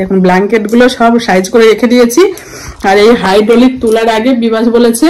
এখন ব্ল্যাঙ্কেটগুলো সব সাইজ করে রেখে দিয়েছি। আর এই হাইড্রোলিক তোলার আগে বিবাস বলেছে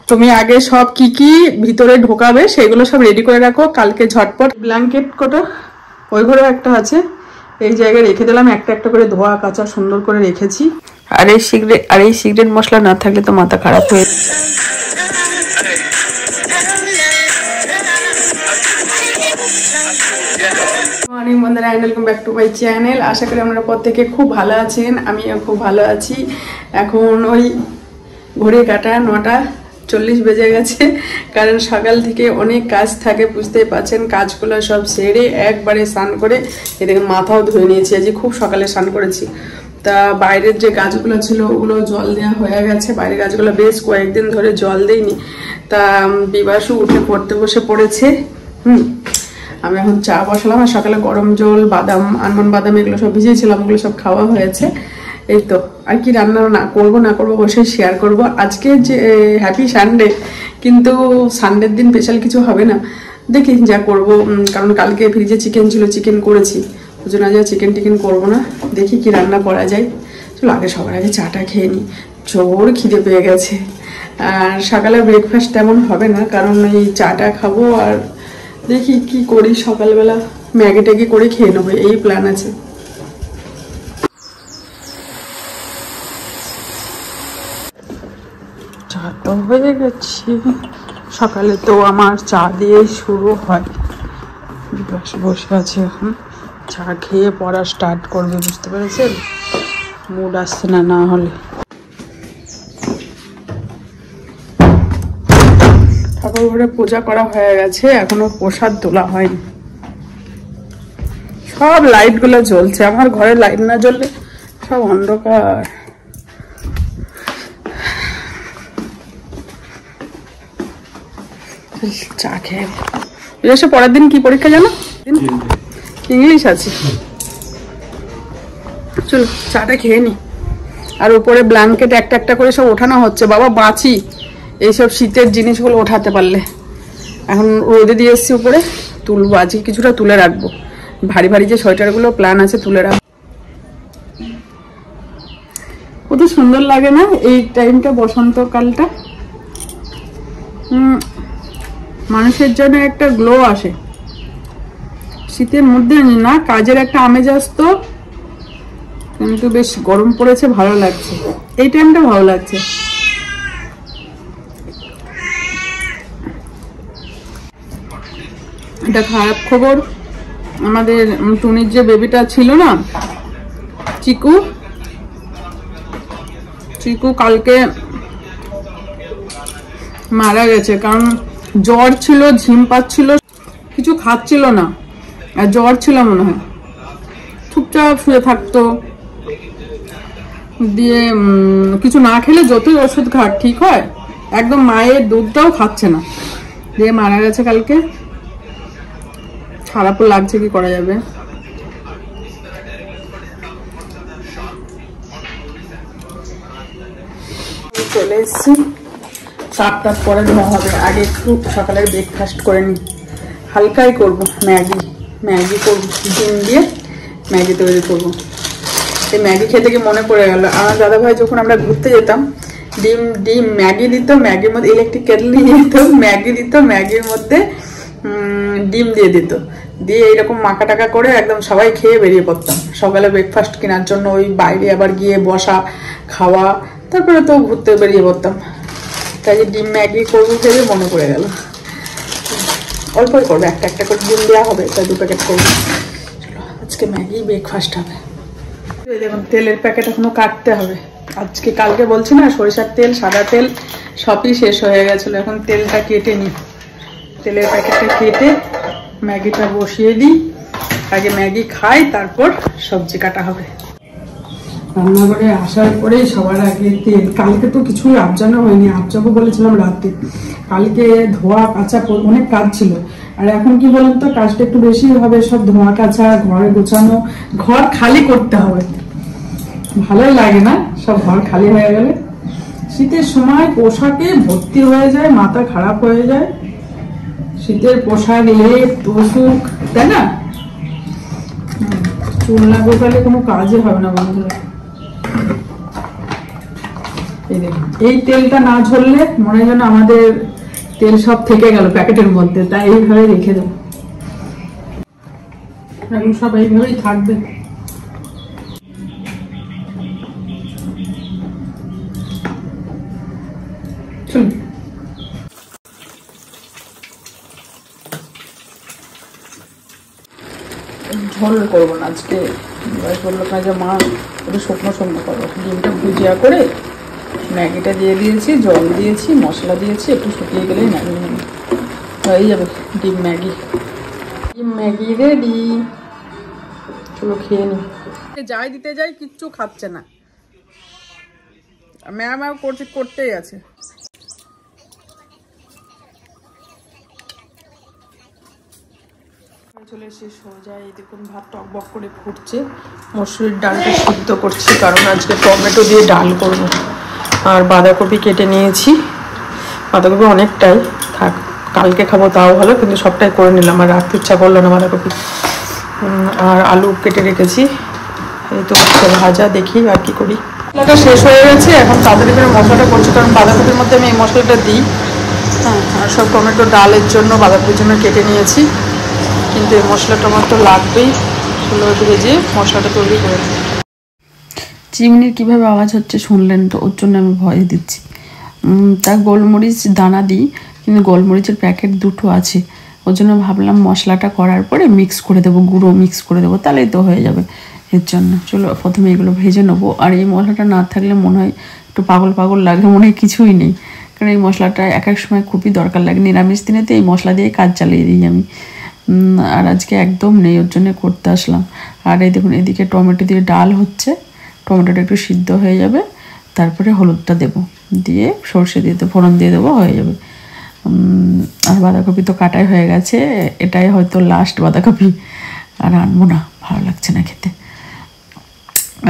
তুমি আগে সব কি কি ভিতরে ঢোকাবে সেগুলো সব রেডি করে রাখো, কালকে ঝটপট। ব্ল্যাঙ্কেট কোটা ওই ঘরেও একটা আছে, এই জায়গায় রেখে দিলাম, একটা একটা করে ধোয়া কাচা সুন্দর করে রেখেছি। আর এই সিগারেট মশলা না থাকলে তো মাথা খারাপ হয়ে। মর্নিং বন্ধুরা, welcome back to my channel. আশা করি আপনারা প্রত্যেকে খুব ভালো আছেন, আমিও খুব ভালো আছি। এখন ওই ঘড়ি কাটা 9:40 বেজে গেছে, কারণ সকাল থেকে অনেক কাজ থাকে, বুঝতেই পারছেন। কাজগুলো সব সেরে একবারে স্নান করে এদিকে মাথাও ধুয়ে নিয়েছি। আজকে খুব সকালে স্নান করেছি। তা বাইরের যে গাছগুলো ছিল ওগুলো জল দেওয়া হয়ে গেছে, বাইরের গাছগুলো বেশ কয়েকদিন ধরে জল দেয়নি। তা বিবাসু উঠে পড়তে বসে পড়েছে। আমি এখন চা বসালাম, আর সকালে গরম জল, বাদাম, আলমন্ড বাদাম এগুলো সব ভিজিয়েছিলাম, ওগুলো সব খাওয়া হয়েছে। এই তো, আর কি রান্না না করবো বসে শেয়ার করব। আজকে যে হ্যাপি সানডে, কিন্তু সানডের দিন স্পেশাল কিছু হবে না, দেখি যা করব। কারণ কালকে ফ্রিজে চিকেন ছিল, চিকেন করেছি, ওই জন্য আজ চিকেন করবো না। দেখি কি রান্না করা যায়। চলো আগে সবার আগে চাটা খেয়ে নিই, জোর খিদে পেয়ে গেছে। আর সকালে ব্রেকফাস্ট তেমন হবে না, কারণ এই চাটা খাবো। আর দেখি কি করি, সকালবেলা ম্যাগি ট্যাগি করে খেয়ে নেবো, এই প্ল্যান আছে। চা তো হয়ে গেছে, সকালে তো আমার চা দিয়ে শুরু হয়। বসে আছে এখন, চা খেয়ে পড়া স্টার্ট করবে, বুঝতে পেরেছেন। মুড আসছে না হলে। ঠাকুর ঘরে পূজা করা হয়ে গেছে, এখনো প্রসাদ তোলা হয়নি। সব লাইট গুলো জ্বলছে, আমার ঘরে লাইট না জ্বললে সব অন্ধকার। চা খেয়ে পরের দিন কি পরীক্ষা জানো? ইংলিশ আছে। চলো চাটা খেয়ে নি। আর উপরে ব্ল্যাঙ্কেট একটা একটা করে সব ওঠানো হচ্ছে। বাবা বাঁচি এইসব শীতের জিনিসগুলো ওঠাতে পারলে। এখন রোদে দিয়ে এসছি, উপরে তুলবো, আজকে কিছুটা তুলে রাখবো। ভারী ভারী যে সোয়েটারগুলো প্ল্যান আছে তুলে রাখবো। কত সুন্দর লাগে না এই টাইমটা, বসন্তকালটা। মানুষের জন্য একটা গ্লো আসে। শীতের মধ্যে না কাজের একটা আমেজ আসতো, কিন্তু বেশ গরম পড়েছে, ভালো লাগছে। এই টাইমটা ভালো লাগছে। এটা খারাপ খবর, আমাদের টুনির যে বেবিটা ছিল না, চিকু কালকে মারা গেছে। কারণ জ্বর ছিল, ঝিম পাচ্ছিল, কিছু খাচ্ছিল না, আর জ্বর ছিল মনে হয়। চুপচাপ শুয়ে থাকতো, দিয়ে কিছু না খেলে যতই ওষুধ খাক ঠিক হয়, একদম মায়ের দুধটাও খাচ্ছে না, দিয়ে মারা গেছে কালকে। খারাপও লাগছে, কি করা যাবে। চলে এসছি, চারটার পরে ধোয়া হবে। আগে একটু সকালের ব্রেকফাস্ট করে নিই, হালকাই করবো। ম্যাগি করবো, ডিম দিয়ে ম্যাগি তৈরি করবো। এই ম্যাগি খেতে গিয়ে মনে পড়ে গেল, আমার দাদাভাই যখন আমরা ঘুরতে যেতাম, ডিম ম্যাগি দিত, ম্যাগির মধ্যে ইলেকট্রিক কেটল নিয়ে যেত, ম্যাগি দিত, ম্যাগির মধ্যে ডিম দিয়ে দিত, দিয়ে এইরকম মাখা টাকা করে একদম সবাই খেয়ে বেরিয়ে পড়তাম সকালে ব্রেকফাস্ট কেনার জন্য। ওই বাইরে আবার গিয়ে বসা, খাওয়া, তারপরে তো ঘুরতে বেরিয়ে পড়তাম। তাই ডিম ম্যাগি করবো ভেবে মনে পড়ে গেল। অল্পই করবো, একটা একটা করে ডিম দেওয়া হবে, তাই 2 প্যাকেট করবো। চলো আজকে ম্যাগি ব্রেকফাস্ট হবে। দেখুন তেলের প্যাকেট এখনো কাটতে হবে আজকে। কালকে বলছি না সরিষার তেল, সাদা তেল সবই শেষ হয়ে গেছিলো। এখন তেলটা কেটে নিই, তেলের প্যাকেটটা কেটে ম্যাগিটা বসিয়ে দিই। আগে ম্যাগি খাই, তারপর সবজি কাটা হবে। রান্নাঘরে আসার পরেই সবার আগে তেল। কালকে তো কিছুই আপজানো হয়নি, আপজাবো বলেছিলাম রাতে। কালকে ধোয়া কাচা অনেক কাজ ছিল। আর এখন কি বলেন তো, কাজটা একটু বেশি হবে, সব ধোয়া কাচা, ঘরে গোছানো, ঘর খালি করতে হবে। ভালোই লাগে না সব ঘর খালি হয়ে গেলে। শীতের সময় পোশাকে ভর্তি হয়ে যায়, মাথা খারাপ হয়ে যায়। শীতের পোশাক, লেপ, তোষক, তাই না? চুল না গোটালে কোনো কাজই হবে না বন্ধুরা। এই দেখুন, এই তেলটা না ঝরলে মনে হয় যেন আমাদের তেল সব থেকে গেল প্যাকেটের মধ্যে, তাই এইভাবে রেখে দেবো। এখন সব এইভাবেই থাকবে। ঝোল করবো না আজকে, বললো যে মা একটু শুকনো শুকনো করবো। ডিমটা ভুজিয়া করে ম্যাগিটা দিয়ে দিয়েছি, জল দিয়েছি, মশলা দিয়েছি, একটু শুকিয়ে গেলেই ম্যাগি নেবে, হয়ে যাবে ডিম ম্যাগি। ডিম ম্যাগি রেডি, চলো খেয়ে নি। যাই দিতে যাই কিচ্ছু খাচ্ছে না, ম্যাও ম্যাও করতেই আছে। চলে এসে সোজা এই দেখুন ভাত টকবক করে ফুটছে। মসুরির ডালটা সিদ্ধ করছি, কারণ আজকে টমেটো দিয়ে ডাল করব। আর বাঁধাকপি কেটে নিয়েছি, বাঁধাকপি অনেকটাই থাক, কালকে খাবো তাও ভালো, কিন্তু সবটাই করে নিলাম, আর রাখতে ইচ্ছা করলো না বাঁধাকপি। আর আলু কেটে রেখেছি, এই তো ভাজা, দেখি আর কি করি। মশলাটা শেষ হয়ে গেছে, এখন তাড়াতাড়ি করে মশলাটা করছি, কারণ বাঁধাকপির মধ্যে আমি এই মশলাটা দিই। হ্যাঁ, আর সব টমেটো ডালের জন্য বাঁধাকপির জন্য কেটে নিয়েছি, কিন্তু এই মশলাটা আমার তো লাগবেই। চুলো ভেজে মশলাটা তৈরি করে দিই। চিমনির কীভাবে আওয়াজ হচ্ছে শুনলেন তো, ওর জন্য আমি ভয় দিচ্ছি। তা গোলমরিচ দানা দিই, কিন্তু গোলমরিচের প্যাকেট দুটো আছে, ওর জন্য ভাবলাম মশলাটা করার পরে মিক্স করে দেবো, গুঁড়ো মিক্স করে দেবো, তাহলেই তো হয়ে যাবে। এর জন্য চলো প্রথমে এগুলো ভেজে নেবো। আর এই মশলাটা না থাকলে মনে হয় একটু পাগল পাগল লাগে, মনে হয় কিছুই নেই, কারণ এই মশলাটা এক এক সময় খুবই দরকার লাগে। নিরামিষ দিনে তো এই মশলা দিয়ে কাজ চালিয়ে দিই আমি, আর আজকে একদম নেই, ওর জন্য করতে আসলাম। আর এই দেখুন এদিকে টমেটো দিয়ে ডাল হচ্ছে, টমেটোটা একটু সিদ্ধ হয়ে যাবে, তারপরে হলুদটা দেবো, দিয়ে সর্ষে দিয়ে ফোড়ন দিয়ে দেবো, হয়ে যাবে। আর বাঁধাকপি তো কাটাই হয়ে গেছে, এটাই হয়তো লাস্ট বাঁধাকপি, আর আনবো না, ভালো লাগছে না খেতে।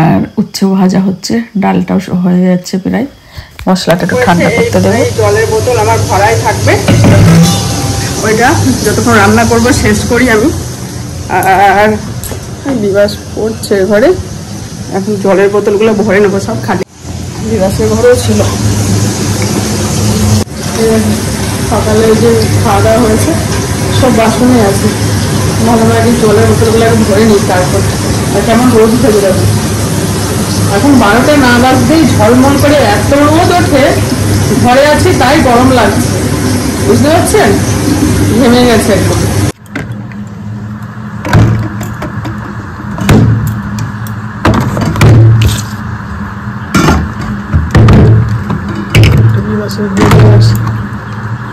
আর উচ্ছে ভাজা হচ্ছে, ডালটাও হয়ে যাচ্ছে প্রায়, মশলাটা একটু ঠান্ডা করতে দেবো। জলের বোতল আমার ভরাই থাকবে, ওইটা যতক্ষণ রান্না করবো শেষ করি আমি। আর বিবাস পড়ছে ঘরে, এখন জলের বোতলগুলো ভরে নেবো সব, খালি বিবাসের ঘরেও ছিল। সকালে যে খাওয়া দাওয়া হয়েছে সব বাসনে আছে, ভালোভাবে জলের বোতলগুলো ভরে নিই, তারপর কেমন রোদ উঠে যাবে। এখন 12টা না বাজতেই ঝলমল করে এত রোদ ওঠে, ঘরে আছি তাই গরম লাগছে, বুঝতে পারছেন, ঘেমে গেছে একদম।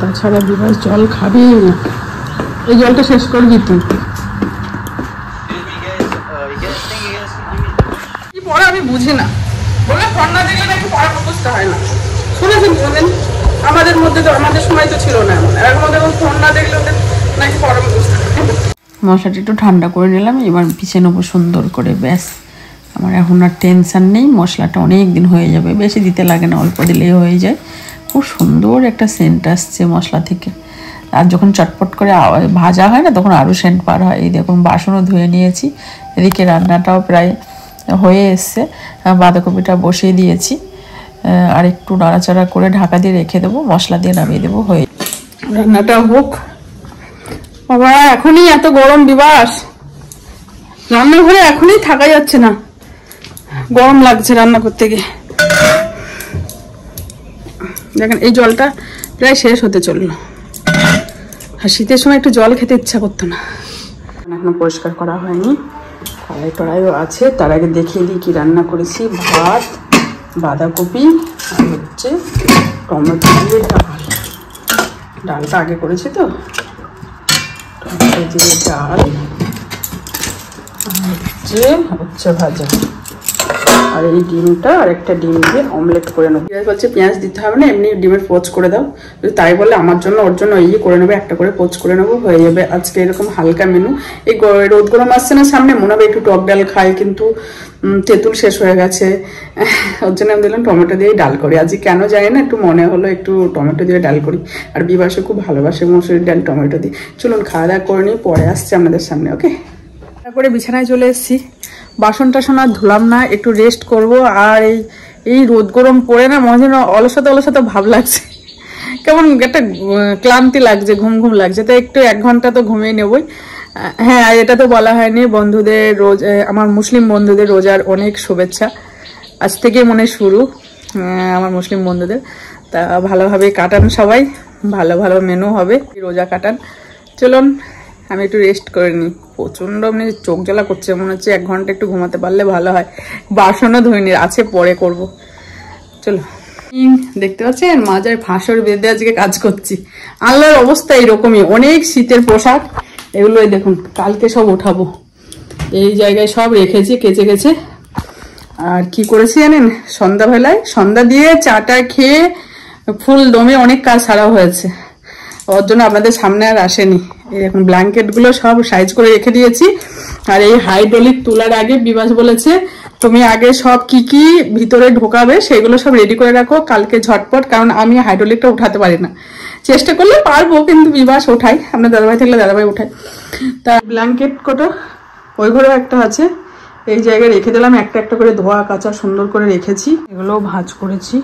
তাছাড়া বিবাস জল খাবি না, এই জলটা শেষ করবি তুই। কি পড়া আমি বুঝি না, বলে ফোন না দেখলে নাকি পড়ার অবস্থা হয় না, শুনেছেন বলেন? আমাদের মধ্যে তো, আমাদের সময় তো ছিল না এমন, এখন দেখুন ফোন না দেখলে ওদের নাকি পড়ার অবস্থা। মশলাটা একটু ঠান্ডা করে নিলাম, এবার পিষে নেবো সুন্দর করে, ব্যাস আমার এখন আর টেনশান নেই। মশলাটা অনেক দিন হয়ে যাবে, বেশি দিতে লাগে না, অল্প দিলেই হয়ে যায়। খুব সুন্দর একটা সেন্ট আসছে মশলা থেকে, আর যখন চটপট করে ভাজা হয় না তখন আরও সেন্ট পার হয়। এই দেখুন বাসনও ধুয়ে নিয়েছি, এদিকে রান্নাটাও প্রায় হয়ে এসছে, বাঁধাকপিটা বসিয়ে দিয়েছি, আর একটু নাড়াচাড়া করে ঢাকা দিয়ে রেখে দেবো, মশলা দিয়ে নামিয়ে দেবো, হয়ে রান্নাটা হোক। বাবা এখনই এত গরম বিবাস, রান্নাঘরে এখনই থাকা যাচ্ছে না, গরম লাগছে রান্না করতে গিয়ে। দেখেন এই জলটা প্রায় শেষ হতে চললো, আর শীতের সময় একটু জল খেতে ইচ্ছা করতো না। এখনো পরিষ্কার করা হয়নি, কড়াই টড়াইও আছে। তার আগে দেখিয়ে দিই কি রান্না করেছি। ভাত, বাঁধাকপি, আর হচ্ছে টমেটো দিয়ে ডাল, ডালটা আগে করেছি তো, টমেটো দিয়ে ডাল, হচ্ছে ভাজা, আর এই ডিমটা আর একটা ডিম দিয়ে অমলেট করে নেবো। বলছে পেঁয়াজ দিতে হবে না, এমনি ডিমের পোচ করে দাও, তাই বলে আমার জন্য ওর জন্য ইয়ে করে নেবো, একটা করে পোচ করে নেবো, হয়ে যাবে আজকে এরকম হালকা মেনু। এই রোদ গরম আসছে না সামনে, মনে হবে একটু টক ডাল খাই, কিন্তু তেঁতুল শেষ হয়ে গেছে, ওর জন্য আমি দিলাম টমেটো দিয়ে ডাল করি। আজকে কেন জানি না একটু মনে হলো একটু টমেটো দিয়ে ডাল করি, আর বিবাসে খুব ভালোবাসে মসুরির ডাল টমেটো দিয়ে। চলুন খাওয়া দাওয়া করে নিই, পরে আসছে আপনাদের সামনে। ওকে, তারপরে বিছানায় চলে এসেছি, বাসন টাসন আর ধুলাম না, একটু রেস্ট করব। আর এই রোদ গরম পড়ে না মনে হয় অলসতা অলসতা ভাব লাগছে, কেমন একটা ক্লান্তি লাগছে, ঘুম ঘুম লাগছে। তো একটু 1 ঘন্টা তো ঘুমিয়ে নেবই। হ্যাঁ, এটা তো বলা হয়নি, বন্ধুদের রোজ আমার মুসলিম বন্ধুদের রোজার অনেক শুভেচ্ছা। আজ থেকে মনে শুরু আমার মুসলিম বন্ধুদের। তা ভালোভাবে কাটান সবাই, ভালো ভালো মেনু হবে, রোজা কাটান। চলুন আমি একটু রেস্ট করে নিই, প্রচণ্ড মানে চোখ জ্বালা করছে, মনে হচ্ছে 1 ঘন্টা একটু ঘুমাতে পারলে ভালো হয়। বাসনও ধুইনি, আছে পরে করব। চলো, দেখতে পাচ্ছেন মাজায় ফাঁসর বেঁধে আজকে কাজ করছি। আল্লাহর অবস্থা এরকমই, অনেক শীতের পোশাক এগুলোই দেখুন, কালকে সব উঠাবো। এই জায়গায় সব রেখেছি কেচে গেছে। আর কি করেছি জানেন, সন্ধ্যাবেলায় সন্ধ্যা দিয়ে চাটা খেয়ে ফুল দমে অনেক কাজ সারা হয়েছে, ওর জন্য আপনাদের সামনে আর আসেনি। এই দেখুন ব্ল্যাঙ্কেটগুলো সব সাইজ করে রেখে দিয়েছি। আর এই হাইড্রোলিক তোলার আগে বিবাস বলেছে তুমি আগে সব কি কি ভিতরে ঢোকাবে সেগুলো সব রেডি করে রাখো কালকে ঝটপট, কারণ আমি হাইড্রোলিকটা উঠাতে পারি না। চেষ্টা করলে পারবো, কিন্তু বিবাস ওঠাই, আপনার দাদাভাই থাকলে দাদাভাই ওঠাই। তা ব্ল্যাঙ্কেট কটা ওই ঘরেও একটা আছে, এই জায়গায় রেখে দিলাম। একটা একটা করে ধোয়া কাচা সুন্দর করে রেখেছি। এগুলোও ভাঁজ করেছি।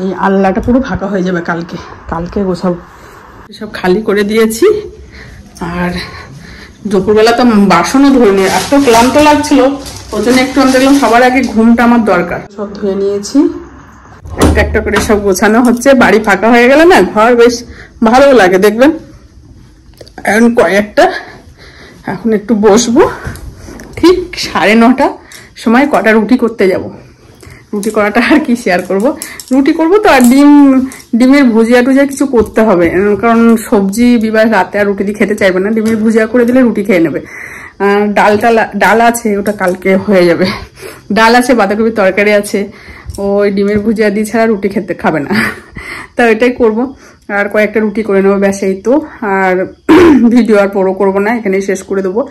এই আল্লাটা পুরো ফাঁকা হয়ে যাবে কালকে গোছাবো। সব খালি করে দিয়েছি। আর দুপুরবেলা তো বাসনও ধুইনি, এত ক্লান্ত লাগছিল, ওই জন্য একটু আমি দেখলাম সবার আগে ঘুমটা আমার দরকার। সব ধুয়ে নিয়েছি, একটা একটা করে সব গোছানো হচ্ছে। বাড়ি ফাঁকা হয়ে গেলে না ঘর বেশ ভালো লাগে, দেখবেন। এখন কয়েকটা, এখন একটু বসবো। ঠিক 9:30 সময় কটা রুটি করতে যাব। রুটি করাটা আর কি শেয়ার করব, রুটি করব তো। আর ডিমের ভুজিয়া টুজিয়া কিছু করতে হবে, কারণ সবজি বিবাহ রাতে আর রুটি দিয়ে খেতে চাইবে না। ডিমের ভুজিয়া করে দিলে রুটি খেয়ে নেবে। ডাল আছে, ওটা কালকে হয়ে যাবে। ডাল আছে, বাঁধাকপির তরকারি আছে, ওই ডিমের ভুজিয়া দিয়ে ছাড়া রুটি খাবে না, তা ওইটাই করব। আর কয়েকটা রুটি করে নেবো, ব্যাস এই তো। আর ভিডিও আর বড় করবো না, এখানেই শেষ করে দেবো।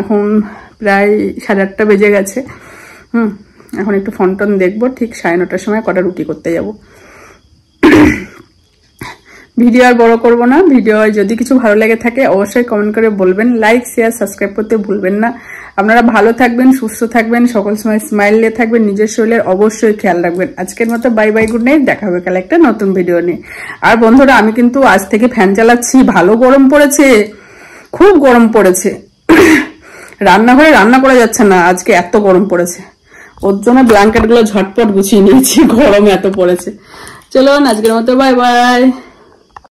এখন প্রায় 8:30 বেজে গেছে। এখন একটু ফোন টোন দেখবো, ঠিক 9:30 সময় কটা রুটি করতে যাব। ভিডিও আর বড় করবো না। ভিডিও যদি কিছু ভালো লেগে থাকে অবশ্যই কমেন্ট করে বলবেন, লাইক শেয়ার সাবস্ক্রাইব করতে ভুলবেন না। আপনারা ভালো থাকবেন, সুস্থ থাকবেন, সকল সময় স্মাইল নিয়ে থাকবেন, নিজের শরীরের অবশ্যই খেয়াল রাখবেন। আজকের মতো বাই বাই, গুড নাইট, দেখা হবে কাল একটা নতুন ভিডিও নিয়ে। আর বন্ধুরা আমি কিন্তু আজ থেকে ফ্যান চালাচ্ছি, ভালো গরম পড়েছে, খুব গরম পড়েছে। রান্নাঘরে রান্না করা যাচ্ছে না, আজকে এত গরম পড়েছে। ওর জন্য ব্ল্যাঙ্কেট গুলো ঝটপট গুছিয়ে নিয়েছি, গরম এত পড়েছে। চলুন আজকের মতো বাই বাই।